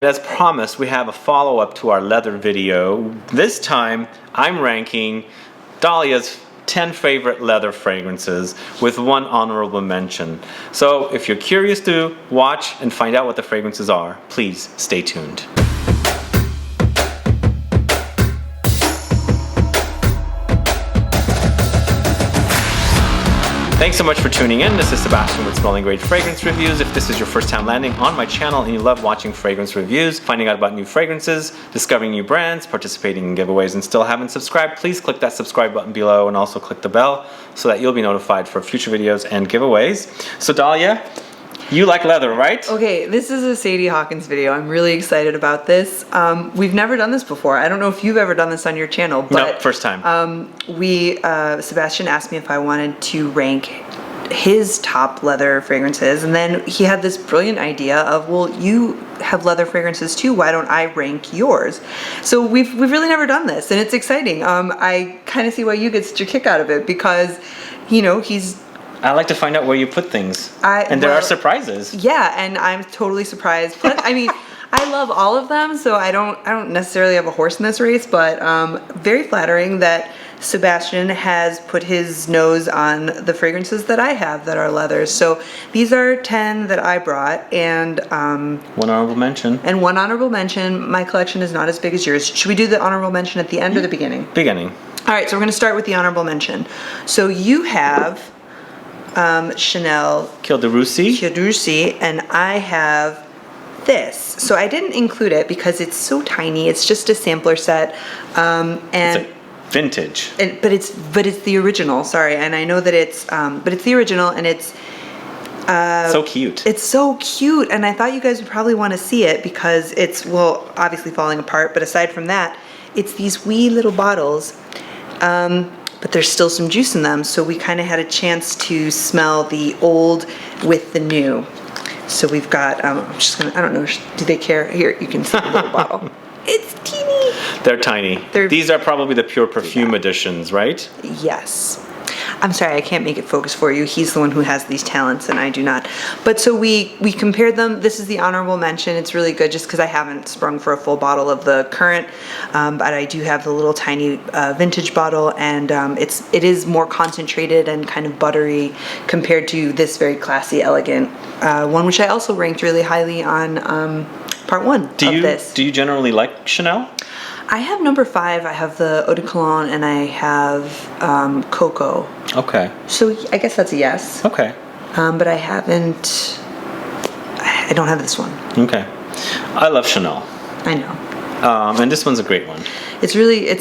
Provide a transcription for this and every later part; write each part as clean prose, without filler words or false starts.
As promised, we have a follow-up to our leather video. This time, I'm ranking Dahlia's 10 favorite leather fragrances with one honorable mention. So if you're curious to watch and find out what the fragrances are, please stay tuned. Thanks so much for tuning in. This is Sebastian with Smelling Great Fragrance Reviews. If this is your first time landing on my channel and you love watching fragrance reviews, finding out about new fragrances, discovering new brands, participating in giveaways, and still haven't subscribed, please click that subscribe button below and also click the bell so that you'll be notified for future videos and giveaways. So Dahlia, you like leather, right? Okay, this is a Sadie Hawkins video. I'm really excited about this. We've never done this before. I don't know if you've ever done this on your channel, but no, first time. Sebastian asked me if I wanted to rank his top leather fragrances, and then he had this brilliant idea of, well, you have leather fragrances too, why don't I rank yours? So we've really never done this, and it's exciting. I kind of see why you get such a kick out of it, because, you know, I like to find out where you put things, and there are surprises. Yeah, and I'm totally surprised. Plus, I mean, I love all of them, so I don't necessarily have a horse in this race, but very flattering that Sebastian has put his nose on the fragrances that I have that are leathers. So these are 10 that I brought, and one honorable mention. And one honorable mention. My collection is not as big as yours. Should we do the honorable mention at the end or the beginning? Beginning. All right, so we're going to start with the honorable mention. So you have Chanel Cuir de RUSSIE, and I have this. So I didn't include it because it's so tiny. It's just a sampler set, and it's a vintage. But it's the original. Sorry, and I know that it's but it's the original, and it's so cute. It's so cute, and I thought you guys would probably want to see it because it's, well, obviously falling apart. But aside from that, it's these wee little bottles. But there's still some juice in them, so we kind of had a chance to smell the old with the new. So we've got, I'm just gonna, I don't know, do they care? Here, you can see the little bottle. It's teeny. They're tiny. These are probably the pure perfume editions, right? Yes. I'm sorry, I can't make it focus for you. He's the one who has these talents and I do not. But so we compared them. This is the honorable mention. It's really good just because I haven't sprung for a full bottle of the current, but I do have the little tiny vintage bottle, and it is more concentrated and kind of buttery compared to this very classy, elegant one, which I also ranked really highly on part one of this. Do you generally like Chanel? I have number 5. I have the Eau de Cologne, and I have Cocoa. Okay. So I guess that's a yes. Okay. But I don't have this one. Okay. I love Chanel. I know. And this one's a great one. It's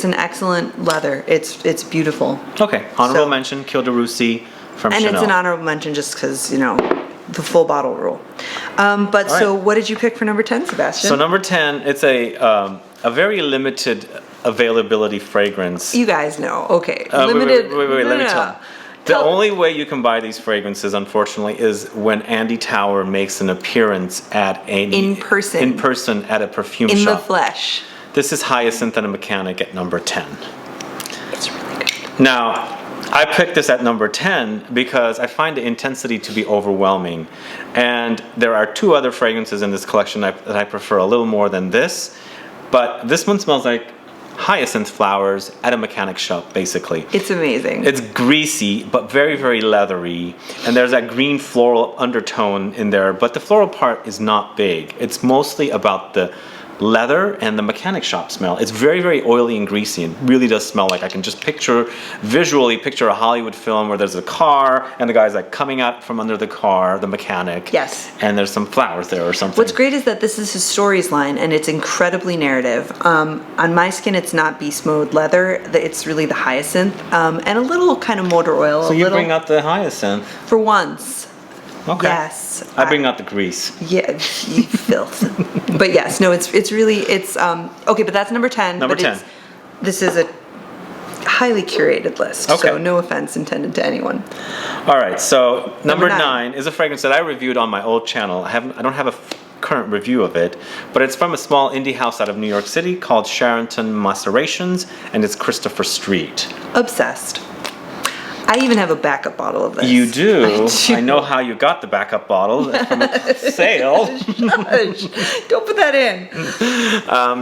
an excellent leather. It's beautiful. Okay. Honorable mention, Cuir de RUSSIE from Chanel. And it's an honorable mention just because, you know, the full bottle rule. But so what did you pick for number 10, Sebastian? So number 10, it's a very limited availability fragrance. You guys know. Okay. Limited. Wait, let me tell you. The only way you can buy these fragrances, unfortunately, is when Andy Tauer makes an appearance at in person at a perfume shop. In the flesh. This is Hyacinth and a Mechanic at number 10. It's really good. Now, I picked this at number 10 because I find the intensity to be overwhelming. And there are 2 other fragrances in this collection that I prefer a little more than this. But this one smells like hyacinth flowers at a mechanic shop, basically. It's amazing. It's greasy, but very, very leathery. And there's that green floral undertone in there. But the floral part is not big. It's mostly about the leather and the mechanic shop smell. It's very, very oily and greasy, and really does smell like I can just visually picture a Hollywood film where there's a car and the guy's like coming out from under the car, the mechanic. Yes. And there's some flowers there or something. What's great is that this is his stories line, and it's incredibly narrative. On my skin, it's not beast mode leather. It's really the hyacinth, and a little kind of motor oil. So you bring out the hyacinth. For once. Okay. Yes. I bring out the grease. Yeah, you filth. But yes, no, it's okay, but that's number 10. Number 10. This is a highly curated list, okay. So no offense intended to anyone. All right, so number 9 is a fragrance that I reviewed on my old channel. I don't have a current review of it, but it's from a small indie house out of New York City called CHARENTON Macerations, and it's Christopher Street. Obsessed. I even have a backup bottle of this. You do? I I know how you got the backup bottle from a sale. Shush. Don't put that in.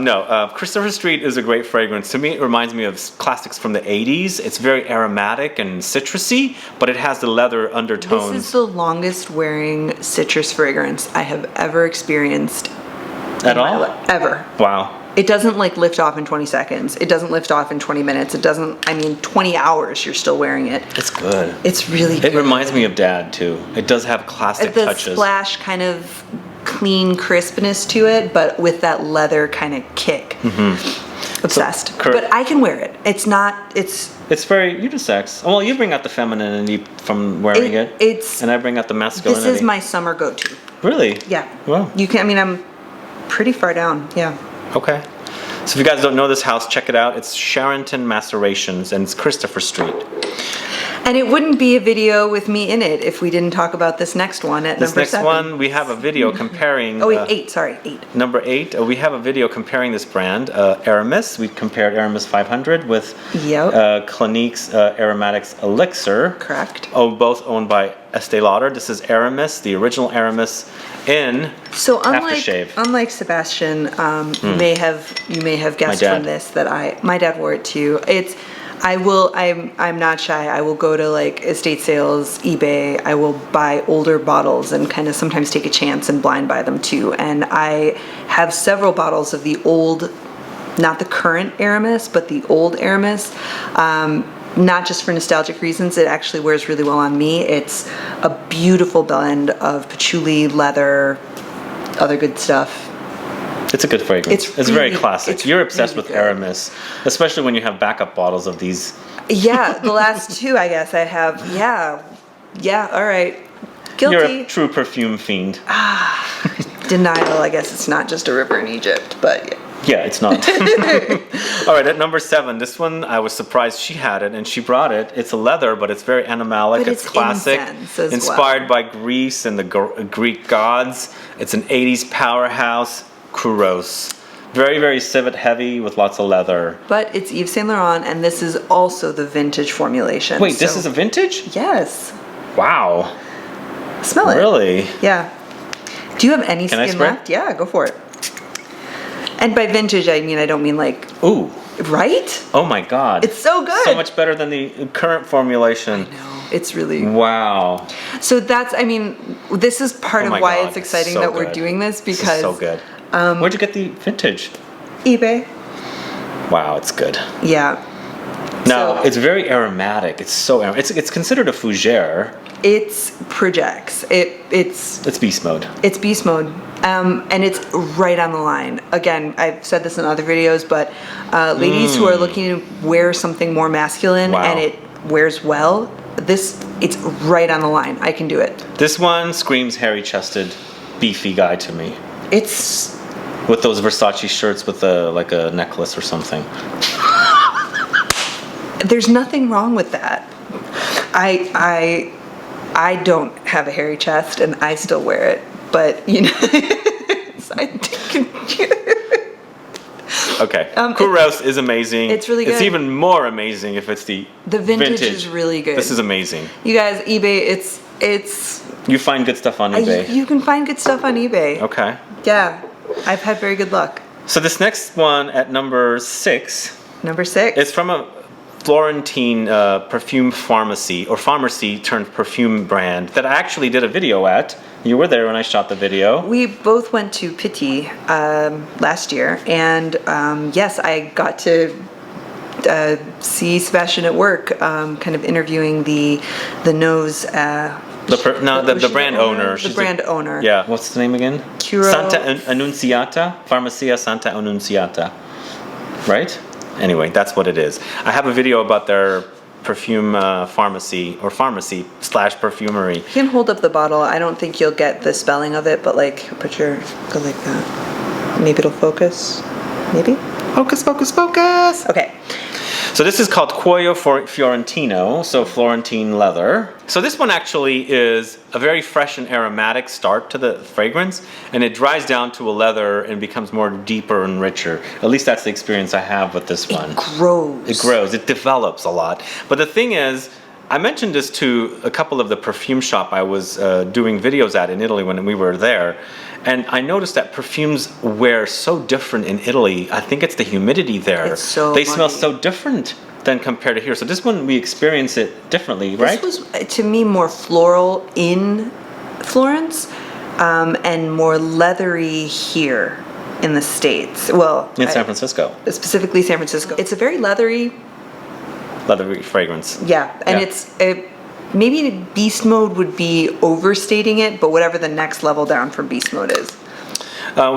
No, Christopher Street is a great fragrance. To me, it reminds me of classics from the 80s. It's very aromatic and citrusy, but it has the leather undertones. This is the longest wearing citrus fragrance I have ever experienced. At all? Ever. Wow. It doesn't like lift off in 20 seconds. It doesn't lift off in 20 minutes. It doesn't, 20 hours you're still wearing it. It's good. It's really good. It reminds me of Dad, too. It does have classic the touches. splash kind of clean crispness to it, but with that leather kind of kick. Obsessed. So, but I can wear it. It's not, it's very unisex. Well, you bring out the femininity from wearing it. And I bring out the masculinity. This is my summer go-to. Really? Yeah. Wow. You can, I'm pretty far down. Yeah. Okay. So if you guys don't know this house, check it out. It's CHARENTON Macerations, and it's Christopher Street. And it wouldn't be a video with me in it if we didn't talk about this next one at number 7. This next one, we have a video comparing... Oh, wait, 8, sorry, 8. Number 8, we have a video comparing this brand, ARAMIS. We compared ARAMIS 500 with Clinique's Aromatics Elixir. Correct. Both owned by Estee Lauder. This is ARAMIS, the original ARAMIS in aftershave. Unlike Sebastian, you may have guessed from this that my dad wore it too. I'm not shy. I will go to like estate sales, eBay. I will buy older bottles and kind of sometimes take a chance and blind buy them too. And I have several bottles of the old, not the current ARAMIS, but the old ARAMIS. Not just for nostalgic reasons, it actually wears really well on me. It's a beautiful blend of patchouli, leather, other good stuff. It's a good fragrance. It's really, very classic. You're obsessed with ARAMIS, especially when you have backup bottles of these. Yeah, the last 2, I guess I have. Yeah, all right. Guilty. You're a true perfume fiend. Denial, I guess it's not just a river in Egypt, but yeah. Yeah, it's not. All right, at number 7, this one, I was surprised she had it, and she brought it. It's a leather, but it's very animalic. But it's classic. Inspired by Greece and the Greek gods. It's an 80s powerhouse. Cuir. Very, very civet heavy with lots of leather. But it's Yves Saint Laurent, and this is also the vintage formulation. Wait, this is a vintage? Yes. Wow. Smell it. Really? Yeah. Do you have any skin left? Yeah, go for it. And by vintage, I don't mean like... Ooh. Right? Oh my God. It's so good. So much better than the current formulation. I know. It's really... Wow. So that's, this is part of why it's exciting that we're doing this, because... This is so good. Where'd you get the vintage? eBay. Wow, it's good. Yeah. Now, it's very aromatic. It's so it's considered a fougere. It's projects. It's beast mode. It's beast mode. And it's right on the line. Again, I've said this in other videos, but ladies who are looking to wear something more masculine and it wears well, it's right on the line. I can do it. This one screams hairy-chested, beefy guy to me. It's... With those Versace shirts with like a necklace or something. There's nothing wrong with that. I don't have a hairy chest and I still wear it, but Okay. Cuir is amazing. It's really good. It's even more amazing if it's the vintage is really good. This is amazing. You guys, eBay, it's... You find good stuff on eBay. You can find good stuff on eBay. Okay. Yeah. I've had very good luck. So this next one at number 6. Number 6. It's from a Florentine perfume pharmacy, or pharmacy turned perfume brand that I actually did a video at. You were there when I shot the video. We both went to Pitti last year, and yes, I got to see Sebastian at work, kind of interviewing the nose. The brand owner. The brand owner. Yeah. What's the name again? Cuir. Santa Annunziata. Farmacia Santa Annunziata. Right? Anyway, that's what it is. I have a video about their perfume pharmacy / perfumery. You can hold up the bottle. I don't think you'll get the spelling of it, but like go like that. Maybe it'll focus. Maybe? Focus, focus, focus. Okay. So this is called CUOIO Fiorentino, so Florentine leather. So this one actually is a very fresh and aromatic start to the fragrance, and it dries down to a leather and becomes more deeper and richer. At least that's the experience I have with this one. It grows. It grows. It develops a lot. But the thing is, I mentioned this to a couple of the perfume shop I was doing videos at in Italy when we were there, and I noticed that perfumes wear so different in Italy. I think it's the humidity there. It's so they smell muggy. so different than compared to here. So this one we experience it differently, right? This was, to me, more floral in Florence, and more leathery here in the States. Well, In San Francisco. Specifically San Francisco. It's a very leathery, Fragrance. yeah, and Yeah. it's maybe beast mode would be overstating it, but whatever the next level down from beast mode is.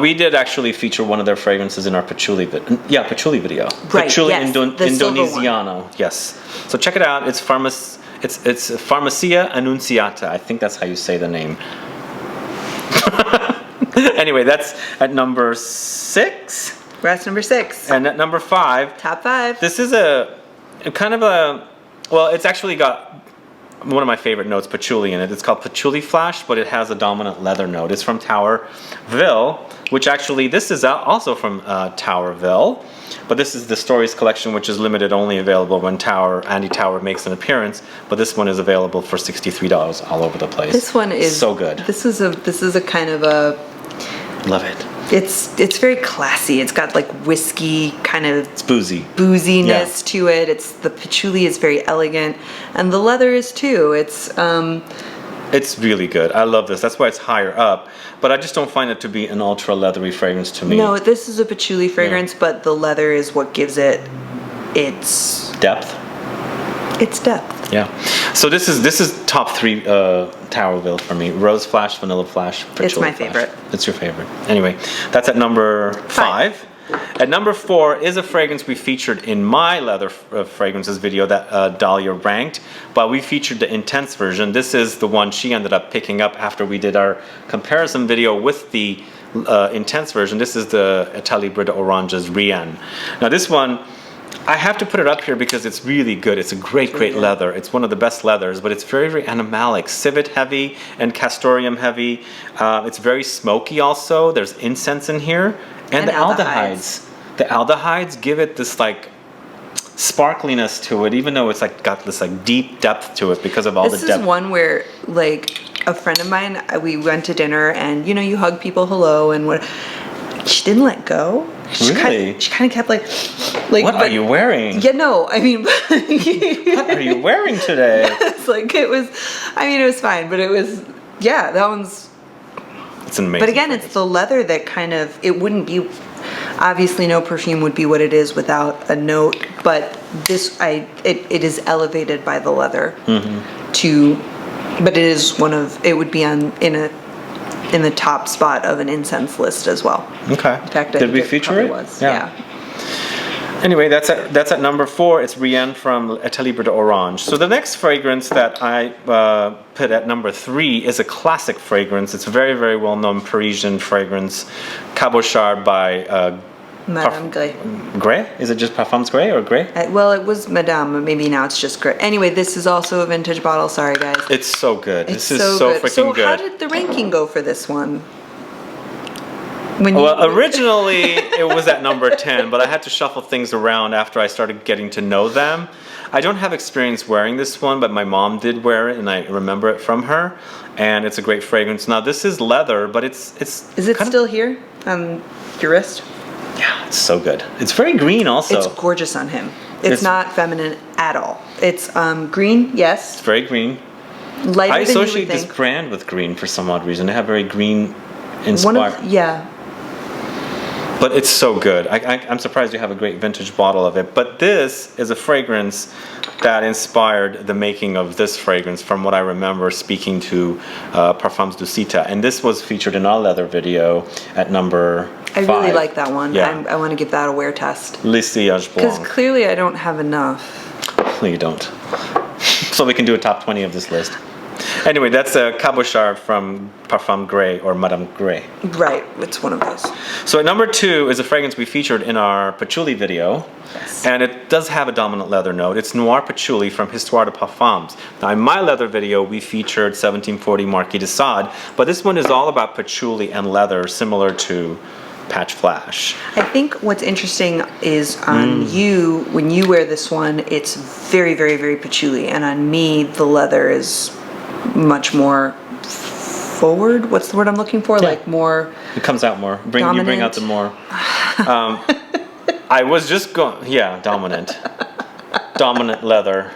We did actually feature one of their fragrances in our Patchouli video. Right, Patchouli yes, the silver one. Indonesiano. Yes. So check it out. It's FARMACIA ANNUNZIATA. I think that's how you say the name. Anyway, that's at number 6. That's number 6. And at number 5, Top 5. this is well, it's actually got one of my favorite notes, patchouli, in it. It's called Patchouli Flash, but it has a dominant leather note. It's from TAUERVILLE, which actually, this is also from TAUERVILLE, but this is the Stories collection, which is limited, only available when Andy Tauer makes an appearance, but this one is available for $63 all over the place. This one is so good. This is a kind of a, Love it. it's very classy. It's got like whiskey kind of It's boozy. booziness to it. It's the patchouli is very elegant, and the leather is too. It's really good. I love this. That's why it's higher up, but I just don't find it to be an ultra leathery fragrance to me. no, this is a patchouli fragrance, but the leather is what gives it its Depth. depth. Yeah. So this is top 3 TAUERVILLE for me. Rose Flash, Vanilla Flash, Patchouli It's my Flash. favorite. It's your favorite. Anyway, that's at number 5. At number 4 is a fragrance we featured in my leather fragrances video that Dahlia ranked, but we featured the intense version. This is the one she ended up picking up after we did our comparison video with the intense version. This is the Atelier d'Orange's Rien. Now this one, I have to put it up here because it's really good. It's a great leather. It's one of the best leathers, but it's very, very animalic. Civet heavy and castoreum heavy. It's very smoky also. There's incense in here. And the aldehydes. The aldehydes give it this like sparkliness to it, even though it's like got this like deep depth to it because of all the depth. This is one where like a friend of mine, we went to dinner and you hug people hello and what, she didn't let go. Really? She kind of kept like what are you wearing? Yeah, no, I mean, what are you wearing today? It's like it was fine, but it was, yeah, that one's, it's amazing. but again, it's the leather that kind of, it wouldn't be, obviously no perfume would be what it is without a note, but this, it is elevated by the leather but it is it would be in the top spot of an incense list as well. Okay. In fact, did we feature it? Was. Yeah. Anyway, that's at number 4. It's Rien from Atelier d'Orange. So the next fragrance that I put at number 3 is a classic fragrance. It's a very, very well-known Parisian fragrance, Cabochard by Madame Gres. Gres? Is it just Parfums Gres or Gres? Well, it was Madame, but maybe now it's just Gres. Anyway, this is also a vintage bottle. Sorry, guys. It's so good. It's this is so good. freaking good. So how did the ranking go for this one? Well, originally it was at number 10, but I had to shuffle things around after I started getting to know them. I don't have experience wearing this one, but my mom did wear it, and I remember it from her. And it's a great fragrance. Now this is leather, but it's. Is it still here on your wrist? Yeah, it's so good. It's very green also. It's gorgeous on him. It's not feminine at all. It's green, yes. It's very green. Lighter I than you would associate this think. brand with green for some odd reason. They have very green inspired. Yeah. But it's so good. I'm surprised you have a great vintage bottle of it. But this is a fragrance that inspired the making of this fragrance from what I remember speaking to Parfums du Sita. And this was featured in our leather video at number 5. I really like that one. Yeah. I want to give that a wear test. Le Sillage Because Blanc. clearly I don't have enough. No, you don't. So we can do a top 20 of this list. Anyway, that's a Cabochard from Parfum Gres or Madame Gres. Right, it's one of those. So at number 2 is a fragrance we featured in our Patchouli video. Yes. And it does have a dominant leather note. It's Noir Patchouli from Histoire de Parfums. Now in my leather video, we featured 1740 Marquis de Sade, but this one is all about patchouli and leather, similar to Patch Flash. I think what's interesting is on you, when you wear this one, it's very, very, very patchouli. And on me, the leather is much more forward. What's the word I'm looking for? Yeah. Like more. It comes out more. You bring out the more. I was just going. Yeah, dominant. Dominant leather.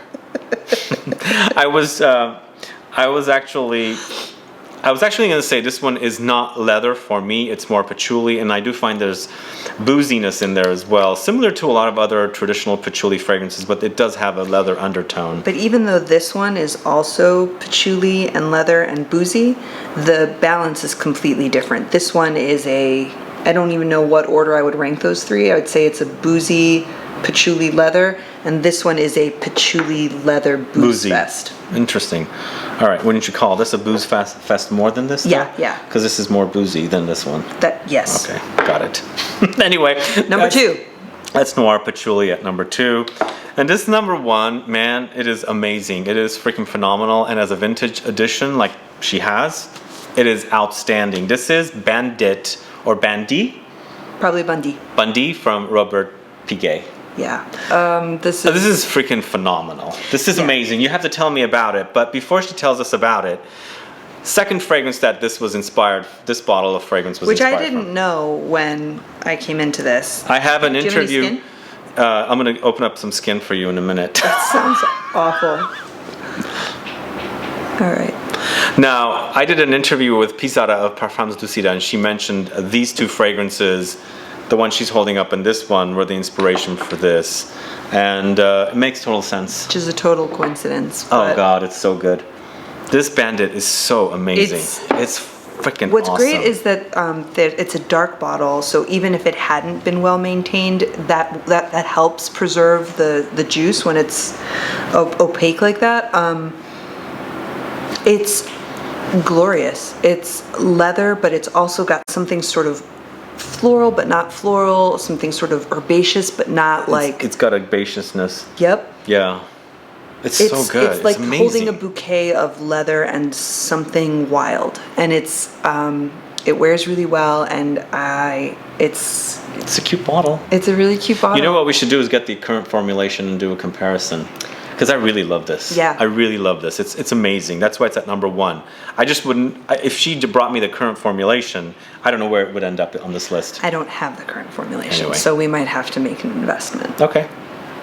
I was actually going to say this one is not leather for me. It's more patchouli, and I do find there's booziness in there as well, similar to a lot of other traditional patchouli fragrances, but it does have a leather undertone. But even though this one is also patchouli and leather and boozy, the balance is completely different. This one is I don't even know what order I would rank those three. I would say it's a boozy, patchouli, leather, and this one is a patchouli, leather, booze fest. Interesting. All right, wouldn't you call this a booze fest more than this? Yeah, yeah. Because this is more boozy than this one. Yes. Okay, got it. Anyway. Number 2. That's Noir Patchouli at number 2. And this number 1, man, it is amazing. It is freaking phenomenal. And as a vintage edition like she has, it is outstanding. This is Bandit or Bandit? Probably Bandit. Bandit from Robert Piguet. Yeah. This is freaking phenomenal. This is amazing. You have to tell me about it. But before she tells us about it, second fragrance that this was inspired, this bottle of fragrance was inspired from. Which I didn't know when I came into this. I have an interview. Do you have any skin? I'm going to open up some skin for you in a minute. That sounds awful. All right. Now, I did an interview with Pisara of Parfums du Sida, and she mentioned these two fragrances, the one she's holding up and this one, were the inspiration for this. And it makes total sense. Which is a total coincidence. Oh God, it's so good. This Bandit is so amazing. It's freaking awesome. What's great is that it's a dark bottle, so even if it hadn't been well maintained, that helps preserve the juice when it's opaque like that. It's glorious. It's leather, but it's also got something sort of floral but not floral, something sort of herbaceous but not like... It's got herbaceousness. Yep. Yeah. It's so good. It's like amazing. holding a bouquet of leather and something wild. And it's it wears really well, and it's a cute bottle. It's a really cute bottle. You know what we should do is get the current formulation and do a comparison. Because I really love this. Yeah. I really love this. It's amazing. That's why it's at number 1. I just wouldn't, if she brought me the current formulation, I don't know where it would end up on this list. I don't have the current formulation, Anyway. so we might have to make an investment. Okay.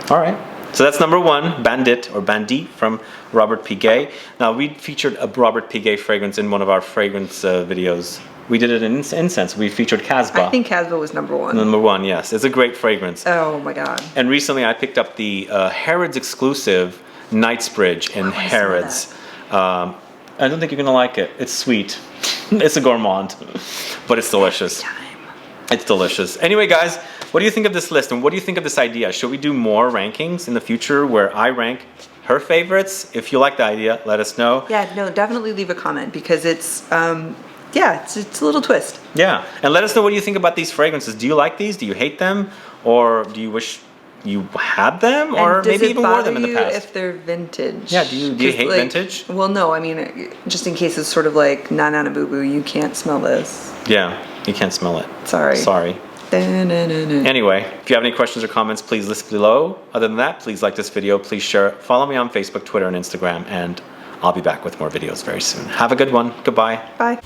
All right. So that's number 1, Bandit or Bandit from Robert Piguet. Now, we featured a Robert Piguet fragrance in one of our fragrance videos. We did it in incense. We featured Casbah. I think Casbah was number 1. Number 1, yes. It's a great fragrance. Oh my God. And recently I picked up the Harrods exclusive Knightsbridge in Harrods. I don't think you're going to like it. It's sweet. It's a gourmand, but it's delicious. It's delicious. Anyway, guys, what do you think of this list, and what do you think of this idea? Should we do more rankings in the future where I rank her favorites? If you like the idea, let us know. Yeah, no, definitely leave a comment, because it's it's a little twist. Yeah, and let us know what you think about these fragrances. Do you like these? Do you hate them? Or do you wish you had them? Or maybe even wore them in the past? If they're vintage? Yeah, do you hate vintage? Well, no, I mean, just in case it's sort of like, na boo boo, you can't smell this. Yeah, you can't smell it. Sorry. Anyway, if you have any questions or comments, please list below. Other than that, please like this video, please share it. Follow me on Facebook, Twitter, and Instagram, and I'll be back with more videos very soon. Have a good one. Goodbye. Bye.